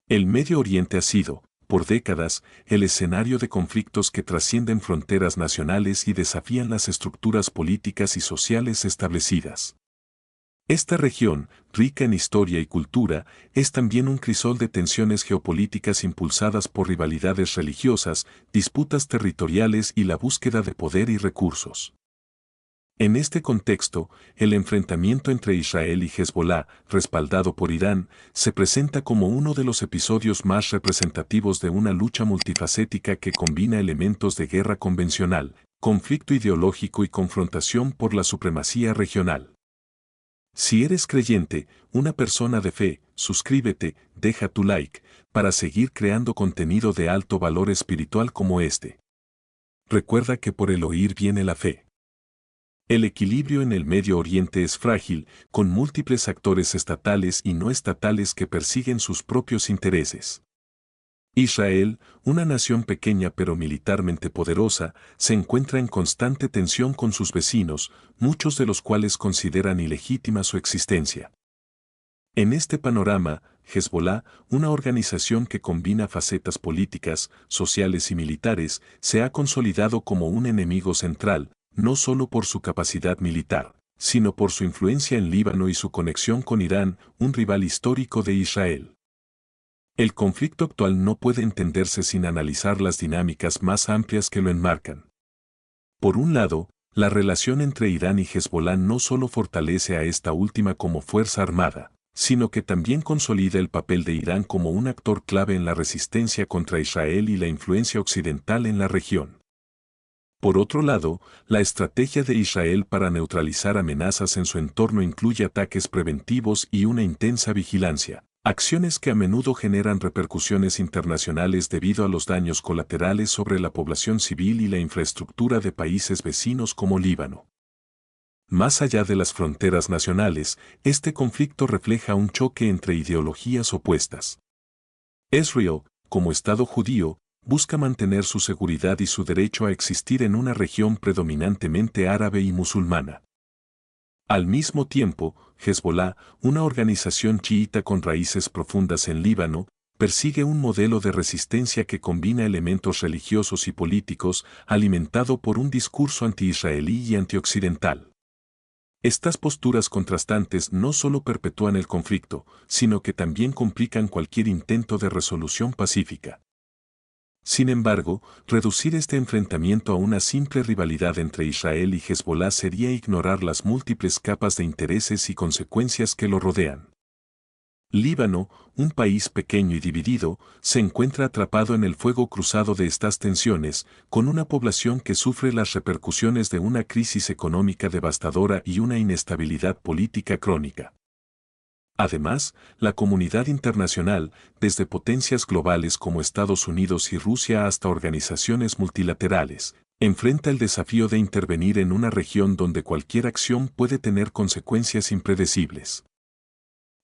El Medio Oriente ha sido, por décadas, el escenario de conflictos que trascienden fronteras nacionales y desafían las estructuras políticas y sociales establecidas. Esta región, rica en historia y cultura, es también un crisol de tensiones geopolíticas impulsadas por rivalidades religiosas, disputas territoriales y la búsqueda de poder y recursos. En este contexto, el enfrentamiento entre Israel y Hezbolá, respaldado por Irán, se presenta como uno de los episodios más representativos de una lucha multifacética que combina elementos de guerra convencional, conflicto ideológico y confrontación por la supremacía regional. Si eres creyente, una persona de fe, suscríbete, deja tu like, para seguir creando contenido de alto valor espiritual como este. Recuerda que por el oír viene la fe. El equilibrio en el Medio Oriente es frágil, con múltiples actores estatales y no estatales que persiguen sus propios intereses. Israel, una nación pequeña pero militarmente poderosa, se encuentra en constante tensión con sus vecinos, muchos de los cuales consideran ilegítima su existencia. En este panorama, Hezbolá, una organización que combina facetas políticas, sociales y militares, se ha consolidado como un enemigo central, no solo por su capacidad militar, sino por su influencia en Líbano y su conexión con Irán, un rival histórico de Israel. El conflicto actual no puede entenderse sin analizar las dinámicas más amplias que lo enmarcan. Por un lado, la relación entre Irán y Hezbolá no solo fortalece a esta última como fuerza armada, sino que también consolida el papel de Irán como un actor clave en la resistencia contra Israel y la influencia occidental en la región. Por otro lado, la estrategia de Israel para neutralizar amenazas en su entorno incluye ataques preventivos y una intensa vigilancia, acciones que a menudo generan repercusiones internacionales debido a los daños colaterales sobre la población civil y la infraestructura de países vecinos como Líbano. Más allá de las fronteras nacionales, este conflicto refleja un choque entre ideologías opuestas. Israel, como Estado judío, busca mantener su seguridad y su derecho a existir en una región predominantemente árabe y musulmana. Al mismo tiempo, Hezbolá, una organización chiita con raíces profundas en Líbano, persigue un modelo de resistencia que combina elementos religiosos y políticos, alimentado por un discurso anti-israelí y antioccidental. Estas posturas contrastantes no solo perpetúan el conflicto, sino que también complican cualquier intento de resolución pacífica. Sin embargo, reducir este enfrentamiento a una simple rivalidad entre Israel y Hezbolá sería ignorar las múltiples capas de intereses y consecuencias que lo rodean. Líbano, un país pequeño y dividido, se encuentra atrapado en el fuego cruzado de estas tensiones, con una población que sufre las repercusiones de una crisis económica devastadora y una inestabilidad política crónica. Además, la comunidad internacional, desde potencias globales como Estados Unidos y Rusia hasta organizaciones multilaterales, enfrenta el desafío de intervenir en una región donde cualquier acción puede tener consecuencias impredecibles.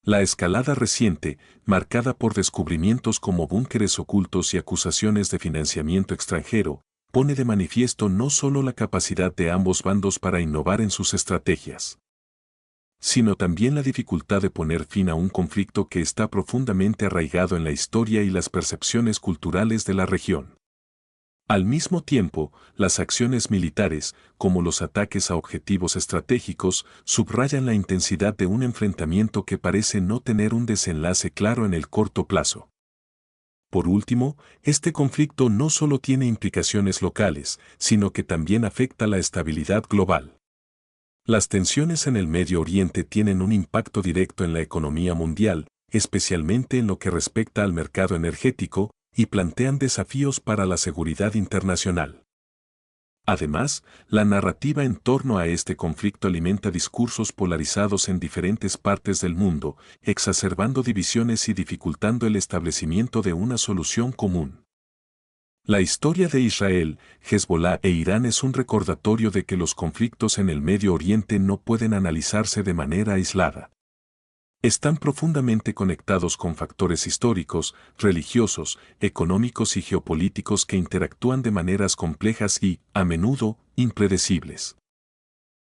La escalada reciente, marcada por descubrimientos como búnkeres ocultos y acusaciones de financiamiento extranjero, pone de manifiesto no solo la capacidad de ambos bandos para innovar en sus estrategias, sino también la dificultad de poner fin a un conflicto que está profundamente arraigado en la historia y las percepciones culturales de la región. Al mismo tiempo, las acciones militares, como los ataques a objetivos estratégicos, subrayan la intensidad de un enfrentamiento que parece no tener un desenlace claro en el corto plazo. Por último, este conflicto no solo tiene implicaciones locales, sino que también afecta la estabilidad global. Las tensiones en el Medio Oriente tienen un impacto directo en la economía mundial, especialmente en lo que respecta al mercado energético, y plantean desafíos para la seguridad internacional. Además, la narrativa en torno a este conflicto alimenta discursos polarizados en diferentes partes del mundo, exacerbando divisiones y dificultando el establecimiento de una solución común. La historia de Israel, Hezbolá e Irán es un recordatorio de que los conflictos en el Medio Oriente no pueden analizarse de manera aislada. Están profundamente conectados con factores históricos, religiosos, económicos y geopolíticos que interactúan de maneras complejas y, a menudo, impredecibles.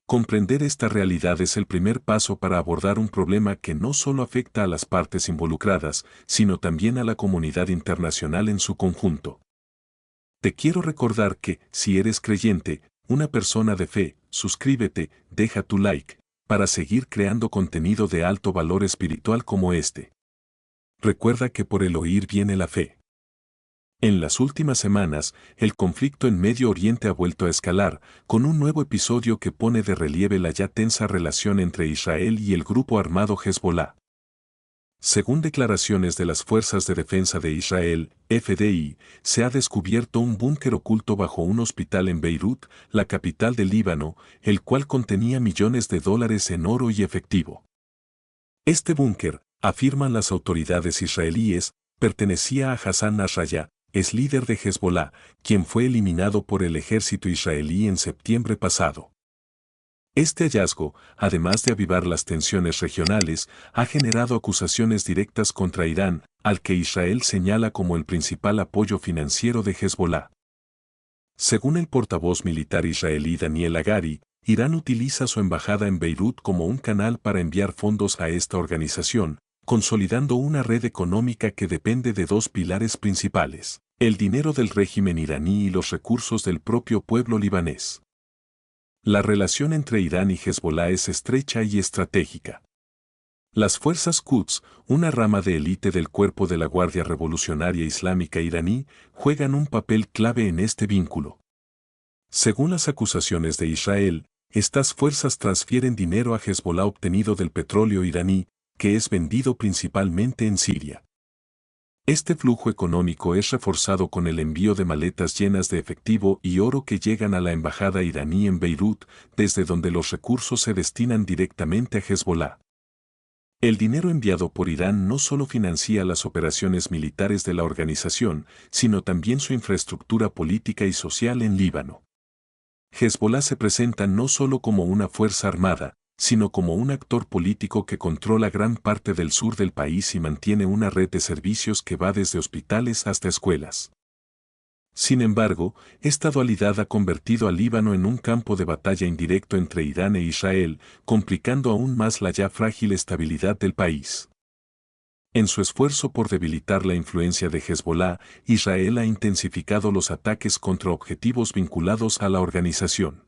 Comprender esta realidad es el primer paso para abordar un problema que no solo afecta a las partes involucradas, sino también a la comunidad internacional en su conjunto. Te quiero recordar que, si eres creyente, una persona de fe, suscríbete, deja tu like, para seguir creando contenido de alto valor espiritual como este. Recuerda que por el oír viene la fe. En las últimas semanas, el conflicto en Medio Oriente ha vuelto a escalar, con un nuevo episodio que pone de relieve la ya tensa relación entre Israel y el grupo armado Hezbollah. Según declaraciones de las Fuerzas de Defensa de Israel, FDI, se ha descubierto un búnker oculto bajo un hospital en Beirut, la capital del Líbano, el cual contenía millones de dólares en oro y efectivo. Este búnker, afirman las autoridades israelíes, pertenecía a Hassan Nasrallah, es líder de Hezbollah, quien fue eliminado por el ejército israelí en septiembre pasado. Este hallazgo, además de avivar las tensiones regionales, ha generado acusaciones directas contra Irán, al que Israel señala como el principal apoyo financiero de Hezbollah. Según el portavoz militar israelí Daniel Hagari, Irán utiliza su embajada en Beirut como un canal para enviar fondos a esta organización, consolidando una red económica que depende de dos pilares principales: el dinero del régimen iraní y los recursos del propio pueblo libanés. La relación entre Irán y Hezbollah es estrecha y estratégica. Las fuerzas Quds, una rama de élite del cuerpo de la Guardia Revolucionaria Islámica iraní, juegan un papel clave en este vínculo. Según las acusaciones de Israel, estas fuerzas transfieren dinero a Hezbollah obtenido del petróleo iraní, que es vendido principalmente en Siria. Este flujo económico es reforzado con el envío de maletas llenas de efectivo y oro que llegan a la embajada iraní en Beirut, desde donde los recursos se destinan directamente a Hezbollah. El dinero enviado por Irán no solo financia las operaciones militares de la organización, sino también su infraestructura política y social en Líbano. Hezbollah se presenta no solo como una fuerza armada, sino como un actor político que controla gran parte del sur del país y mantiene una red de servicios que va desde hospitales hasta escuelas. Sin embargo, esta dualidad ha convertido al Líbano en un campo de batalla indirecto entre Irán e Israel, complicando aún más la ya frágil estabilidad del país. En su esfuerzo por debilitar la influencia de Hezbollah, Israel ha intensificado los ataques contra objetivos vinculados a la organización.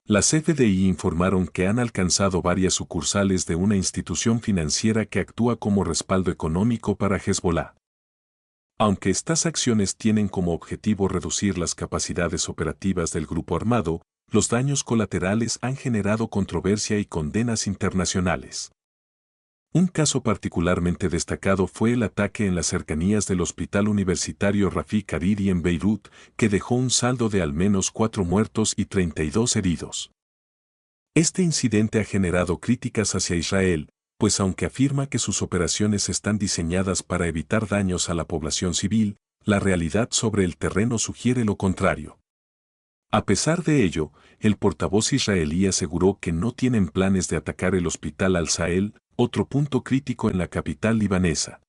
Las FDI informaron que han alcanzado varias sucursales de una institución financiera que actúa como respaldo económico para Hezbollah. Aunque estas acciones tienen como objetivo reducir las capacidades operativas del grupo armado, los daños colaterales han generado controversia y condenas internacionales. Un caso particularmente destacado fue el ataque en las cercanías del Hospital Universitario Rafik Hariri en Beirut, que dejó un saldo de al menos 4 muertos y 32 heridos. Este incidente ha generado críticas hacia Israel, pues aunque afirma que sus operaciones están diseñadas para evitar daños a la población civil, la realidad sobre el terreno sugiere lo contrario. A pesar de ello, el portavoz israelí aseguró que no tienen planes de atacar el Hospital Al-Sahel, otro punto crítico en la capital libanesa.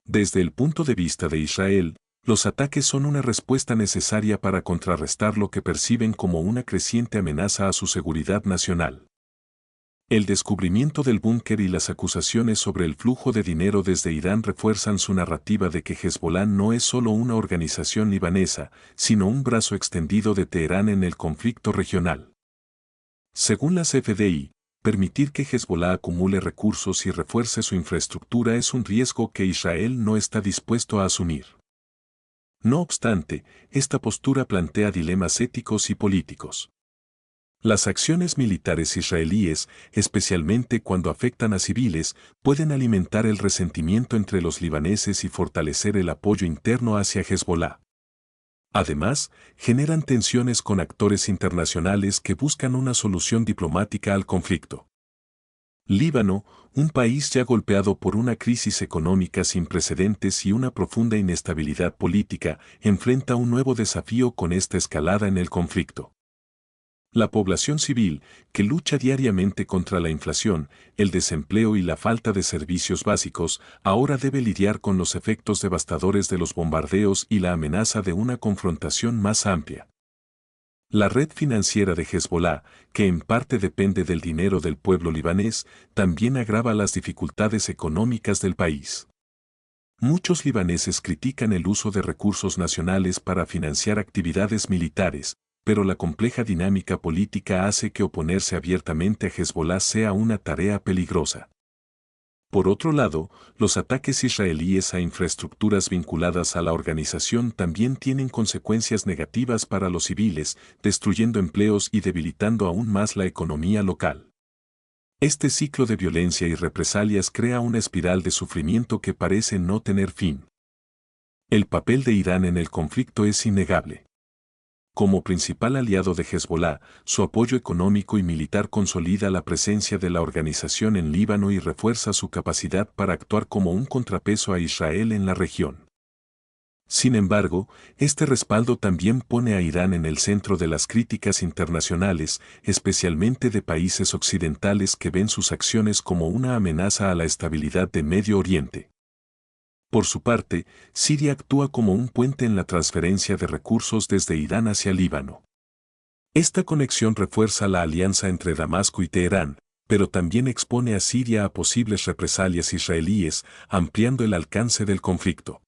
Desde el punto de vista de Israel, los ataques son una respuesta necesaria para contrarrestar lo que perciben como una creciente amenaza a su seguridad nacional. El descubrimiento del búnker y las acusaciones sobre el flujo de dinero desde Irán refuerzan su narrativa de que Hezbollah no es solo una organización libanesa, sino un brazo extendido de Teherán en el conflicto regional. Según las FDI, permitir que Hezbollah acumule recursos y refuerce su infraestructura es un riesgo que Israel no está dispuesto a asumir. No obstante, esta postura plantea dilemas éticos y políticos. Las acciones militares israelíes, especialmente cuando afectan a civiles, pueden alimentar el resentimiento entre los libaneses y fortalecer el apoyo interno hacia Hezbollah. Además, generan tensiones con actores internacionales que buscan una solución diplomática al conflicto. Líbano, un país ya golpeado por una crisis económica sin precedentes y una profunda inestabilidad política, enfrenta un nuevo desafío con esta escalada en el conflicto. La población civil, que lucha diariamente contra la inflación, el desempleo y la falta de servicios básicos, ahora debe lidiar con los efectos devastadores de los bombardeos y la amenaza de una confrontación más amplia. La red financiera de Hezbolá, que en parte depende del dinero del pueblo libanés, también agrava las dificultades económicas del país. Muchos libaneses critican el uso de recursos nacionales para financiar actividades militares, pero la compleja dinámica política hace que oponerse abiertamente a Hezbolá sea una tarea peligrosa. Por otro lado, los ataques israelíes a infraestructuras vinculadas a la organización también tienen consecuencias negativas para los civiles, destruyendo empleos y debilitando aún más la economía local. Este ciclo de violencia y represalias crea una espiral de sufrimiento que parece no tener fin. El papel de Irán en el conflicto es innegable. Como principal aliado de Hezbolá, su apoyo económico y militar consolida la presencia de la organización en Líbano y refuerza su capacidad para actuar como un contrapeso a Israel en la región. Sin embargo, este respaldo también pone a Irán en el centro de las críticas internacionales, especialmente de países occidentales que ven sus acciones como una amenaza a la estabilidad de Medio Oriente. Por su parte, Siria actúa como un puente en la transferencia de recursos desde Irán hacia Líbano. Esta conexión refuerza la alianza entre Damasco y Teherán, pero también expone a Siria a posibles represalias israelíes, ampliando el alcance del conflicto.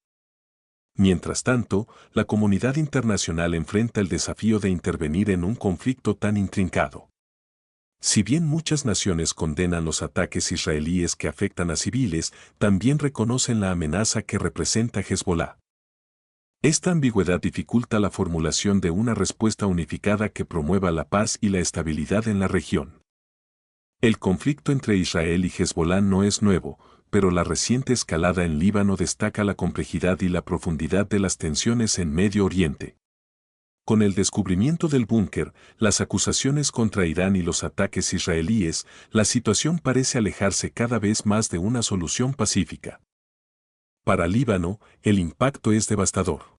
Mientras tanto, la comunidad internacional enfrenta el desafío de intervenir en un conflicto tan intrincado. Si bien muchas naciones condenan los ataques israelíes que afectan a civiles, también reconocen la amenaza que representa Hezbolá. Esta ambigüedad dificulta la formulación de una respuesta unificada que promueva la paz y la estabilidad en la región. El conflicto entre Israel y Hezbolá no es nuevo, pero la reciente escalada en Líbano destaca la complejidad y la profundidad de las tensiones en Medio Oriente. Con el descubrimiento del búnker, las acusaciones contra Irán y los ataques israelíes, la situación parece alejarse cada vez más de una solución pacífica. Para Líbano, el impacto es devastador.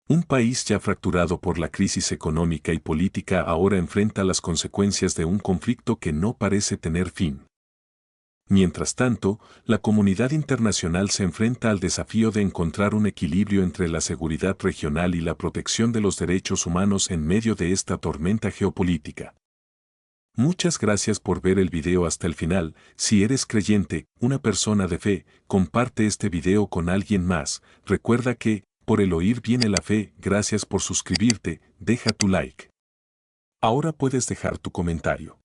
Un país ya fracturado por la crisis económica y política ahora enfrenta las consecuencias de un conflicto que no parece tener fin. Mientras tanto, la comunidad internacional se enfrenta al desafío de encontrar un equilibrio entre la seguridad regional y la protección de los derechos humanos en medio de esta tormenta geopolítica. Muchas gracias por ver el video hasta el final. Si eres creyente, una persona de fe, comparte este video con alguien más. Recuerda que, por el oír viene la fe. Gracias por suscribirte, deja tu like. Ahora puedes dejar tu comentario.